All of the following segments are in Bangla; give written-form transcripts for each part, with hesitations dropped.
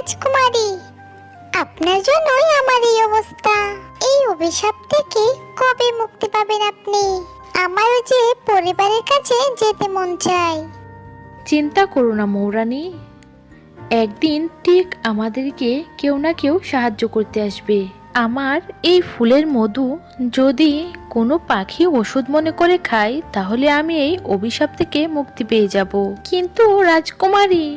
রাজকুমারী, আপনার জন্যই আমার এই অবস্থা। এই অভিশাপ থেকে কবে মুক্তি পাবেন আপনি? আমারও যে পরিবারের কাছে যেতে মন চায়। চিন্তা করো না মৌরানী, একদিন ঠিক আমাদেরকে কেউ না কেউ সাহায্য করতে আসবে। আমার এই ফুলের মধু যদি কোনো পাখি ওষুধ মনে করে খায়, তাহলে আমি এই অভিশাপ থেকে মুক্তি পেয়ে যাব। কিন্তু রাজকুমারী,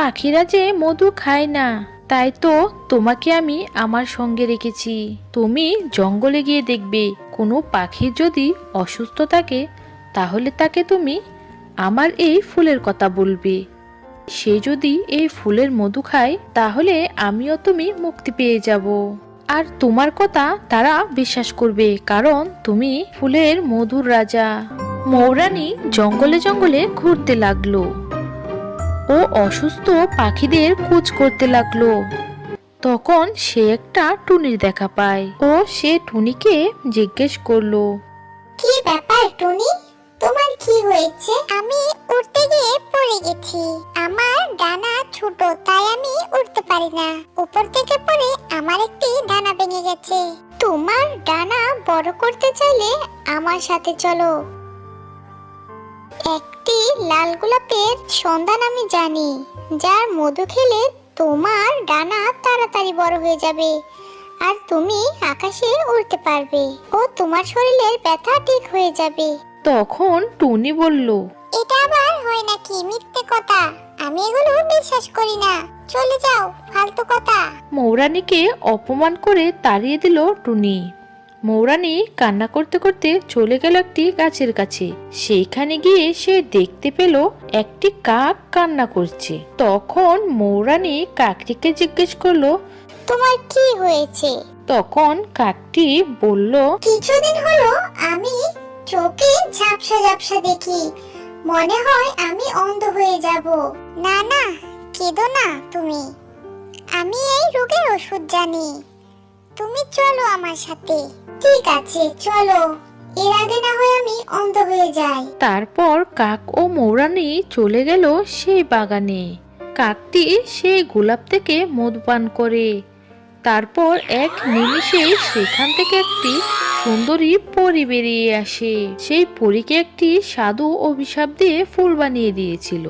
পাখিরা যে মধু খায় না, তাই তো তোমাকে আমি আমার সঙ্গে রেখেছি। তুমি জঙ্গলে গিয়ে দেখবে কোনো পাখির যদি অসুস্থ থাকে, তাহলে তাকে তুমি আমার এই ফুলের কথা বলবে। সে যদি এই ফুলের মধু খায়, তাহলে আমিও তুমি মুক্তি পেয়ে যাব। আর তোমার কথা তারা বিশ্বাস করবে, কারণ তুমি ফুলের মধুর রাজা। মৌরানী জঙ্গলে জঙ্গলে ঘুরতে লাগলো ও অসুস্থ পাখিদের খোঁজ করতে লাগলো। তখন সে একটা টুনির দেখা পায় ও সে টুনিকে জিজ্ঞেস করলো, কি ব্যাপার টুনি, তোমার কি হয়েছে? আমি উড়তে গিয়ে পড়ে গেছি। আমার ডানা ছোট, তাই আমি উড়তে পারি না। উপর থেকে পড়ে আমার একটি ডানা ভেঙে গেছে। তোমার ডানা বড় করতে চাইলে আমার সাথে চলো। একটি লাল গোলাপের সন্ধান আমি জানি, যার মধু খেলে তোমার ডানা তাড়াতাড়ি বড় হয়ে যাবে আর তুমি আকাশে উড়তে পারবে ও তোমার শরীরের ব্যথা ঠিক হয়ে যাবে। তখন টুনি বলল, এটা আবার হয় নাকি? মিথ্যে কথা, আমি এগুলো বিশ্বাস করি না। চলে যাও, ফালতু কথা। মৌরানীকে অপমান করে তাড়িয়ে দিল টুনি। মৌরানী কান্না করতে করতে চলে গেল একটি গাছের কাছে। সেইখানে গিয়ে সে দেখতে পেল একটি কাক কান্না করছে। তখন মৌরানী কাকটিকে জিজ্ঞেস করলো, তোমার কি হয়েছে? তখন কাকটি বলল, কিছুদিন হলো আমি চোখে ঝাপসা ঝাপসা দেখি, মনে হয় আমি অন্ধ হয়ে যাব। না না, কেঁদো না তুমি, আমি এই রোগের ওষুধ জানি। তুমি চলো আমার সাথে। ঠিক আছে চলো, এর আগে না হয় আমি অন্ধ হয়ে যাই। তারপর কাক ও মৌরানী চলে গেল সেই বাগানে। কাকটি সেই গোলাপ থেকে মধু পান করে। তারপর এক নিমিষে সেখান থেকে একটি সুন্দরী পরী বেরিয়ে আসে। সেই পরীকে একটি সাধু অভিশাপ দিয়ে ফুল বানিয়ে দিয়েছিল।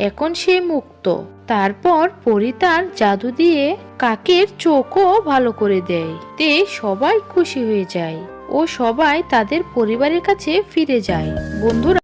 এখন সে মুক্ত। তারপর পরী তার জাদু দিয়ে কাকের চোখও ভালো করে দেয়। তে সবাই খুশি হয়ে যায় ও সবাই তাদের পরিবারের কাছে ফিরে যায়। বন্ধুরা।